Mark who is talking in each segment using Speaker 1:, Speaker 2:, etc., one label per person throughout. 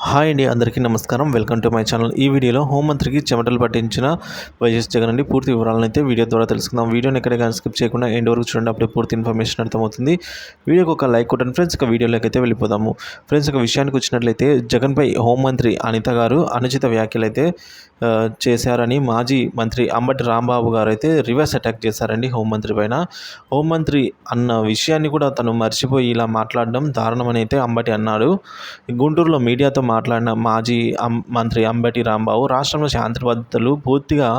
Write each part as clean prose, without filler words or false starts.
Speaker 1: Hi అండి, అందరికీ నమస్కారం. Welcome to my channel. ఈ వీడియోలో హోంమంత్రికి చెమటలు పట్టించిన వైఎస్ జగన్ అండి. పూర్తి వివరాలను అయితే వీడియో ద్వారా తెలుసుకుందాం. వీడియోని ఎక్కడికైనా స్కిప్ చేయకుండా ఎండ్ వరకు చూడండి, అప్పుడే పూర్తి ఇన్ఫర్మేషన్ అర్థమవుతుంది. వీడియోకి ఒక లైక్ కొట్టండి ఫ్రెండ్స్. ఇక వీడియోలోకి అయితే వెళ్ళిపోదాము ఫ్రెండ్స్. ఇక విషయానికి వచ్చినట్లయితే జగన్పై హోంమంత్రి అనిత గారు అనుచిత వ్యాఖ్యలు అయితే చేశారని మాజీ మంత్రి అంబటి రాంబాబు గారు అయితే రివర్స్ అటాక్ చేశారండి హోంమంత్రి పైన. హోంమంత్రి అన్న విషయాన్ని కూడా తను మర్చిపోయి ఇలా మాట్లాడడం దారుణమని అయితే అంబటి అన్నాడు. గుంటూరులో మీడియాతో మాట్లాడిన మాజీ మంత్రి అంబటి రాంబాబు రాష్ట్రంలో శాంతి భద్రతలు పూర్తిగా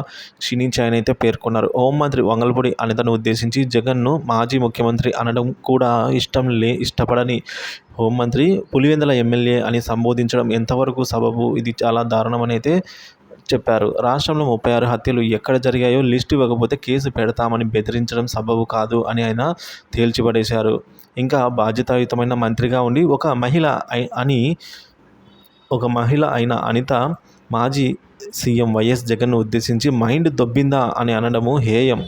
Speaker 1: క్షీణించాయని అయితే పేర్కొన్నారు. హోంమంత్రి వంగలపూడి అనితను ఉద్దేశించి జగన్ను మాజీ ముఖ్యమంత్రి అనడం కూడా ఇష్టపడని హోంమంత్రి పులివెందుల ఎమ్మెల్యే అని సంబోధించడం ఎంతవరకు సబబు? ఇది చాలా దారుణమని అయితే చెప్పారు. రాష్ట్రంలో 36 హత్యలు ఎక్కడ జరిగాయో లిస్టు ఇవ్వకపోతే కేసు పెడతామని బెదిరించడం సబబు కాదు అని ఆయన తేల్చిపడేశారు. ఇంకా బాధ్యతాయుతమైన మంత్రిగా ఉండి ఒక మహిళ అయిన అనిత మాజీ సీఎం వైఎస్ జగన్ను ఉద్దేశించి మైండ్ దొబ్బిందా అని అనడము హేయం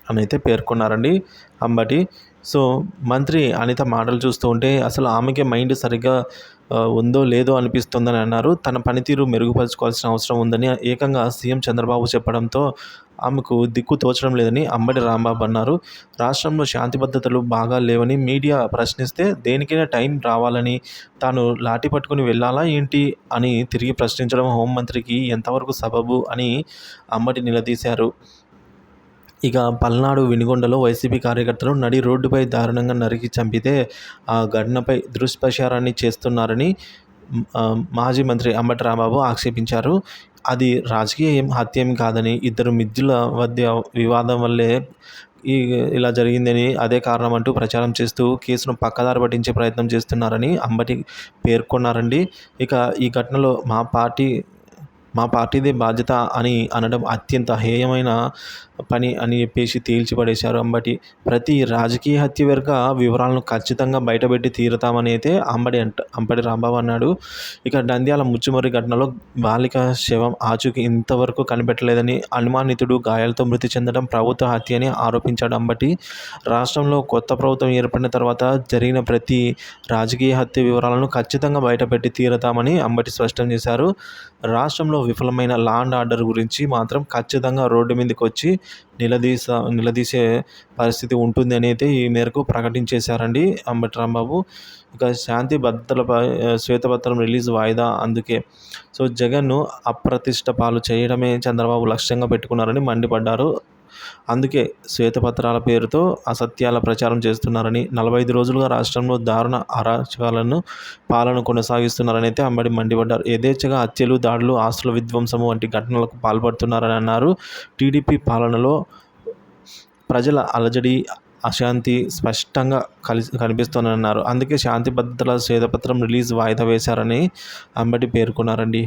Speaker 1: అని అయితే పేర్కొన్నారండి అంబటి. సో మంత్రి అనిత మాటలు చూస్తూ ఉంటే అసలు ఆమెకే మైండ్ సరిగ్గా ఉందో లేదో అనిపిస్తుందని అన్నారు. తన పనితీరు మెరుగుపరుచుకోవాల్సిన అవసరం ఉందని ఏకంగా సీఎం చంద్రబాబు చెప్పడంతో ఆమెకు దిక్కు తోచడం లేదని అంబటి రాంబాబు అన్నారు. రాష్ట్రంలో శాంతి భద్రతలు బాగా లేవని మీడియా ప్రశ్నిస్తే దేనికైనా టైం రావాలని తాను లాఠీ పట్టుకుని వెళ్ళాలా ఏంటి అని తిరిగి ప్రశ్నించడం హోంమంత్రికి ఎంతవరకు సబబు అని అంబటి నిలదీశారు. ఇక పల్నాడు వినుగొండలో వైసీపీ కార్యకర్తలు నడి రోడ్డుపై దారుణంగా నరికి చంపితే ఆ ఘటనపై దుష్ప్రచారాన్ని చేస్తున్నారని మాజీ మంత్రి అంబటి రాంబాబు ఆక్షేపించారు. అది రాజకీయ హత్య ఏం కాదని, ఇద్దరు మిత్రుల మధ్య వివాదం వల్లే ఇలా జరిగిందని, అదే కారణం అంటూ ప్రచారం చేస్తూ కేసును పక్కదారి పట్టించే ప్రయత్నం చేస్తున్నారని అంబటి పేర్కొన్నారండి. ఇక ఈ ఘటనలో మా పార్టీదే బాధ్యత అని అనడం అత్యంత హేయమైన పని అని చెప్పేసి తేల్చిపడేశారు అంబటి. ప్రతి రాజకీయ హత్య వెనుక వివరాలను ఖచ్చితంగా బయటపెట్టి తీరుతామని అయితే అంబటి రాంబాబు అన్నాడు. ఇక నంద్యాల ముచ్చుమర్రి ఘటనలో బాలిక శవం ఆచూకీ ఇంతవరకు కనిపెట్టలేదని, అనుమానితుడు గాయాలతో మృతి చెందడం ప్రభుత్వ హత్య అని ఆరోపించాడు అంబటి. రాష్ట్రంలో కొత్త ప్రభుత్వం ఏర్పడిన తర్వాత జరిగిన ప్రతి రాజకీయ హత్య వివరాలను ఖచ్చితంగా బయటపెట్టి తీరుతామని అంబటి స్పష్టం చేశారు. రాష్ట్రంలో విఫలమైన లా అండ్ ఆర్డర్ గురించి మాత్రం ఖచ్చితంగా రోడ్డు మీదకి వచ్చి నిలదీసే పరిస్థితి ఉంటుంది అని అయితే ఈ మేరకు ప్రకటించేశారండి అంబటి రాంబాబు. ఇక శాంతి భద్రతలపై శ్వేతపత్రం రిలీజ్ వాయిదా. అందుకే సో జగన్ను అప్రతిష్ట పాలు చేయడమే చంద్రబాబు లక్ష్యంగా పెట్టుకున్నారని మండిపడ్డారు. అందుకే శ్వేతపత్రాల పేరుతో అసత్యాల ప్రచారం చేస్తున్నారని, 45 రోజులుగా రాష్ట్రంలో దారుణ పాలన కొనసాగిస్తున్నారని అయితే అంబటి మండిపడ్డారు. యథేచ్ఛగా హత్యలు, దాడులు, ఆస్తుల విధ్వంసము వంటి ఘటనలకు పాల్పడుతున్నారని అన్నారు. టీడీపీ పాలనలో ప్రజల అలజడి, అశాంతి స్పష్టంగా కనిపిస్తోందన్నారు. అందుకే శాంతి భద్రతల శ్వేతపత్రం రిలీజ్ వాయిదా వేశారని అంబటి పేర్కొన్నారండి.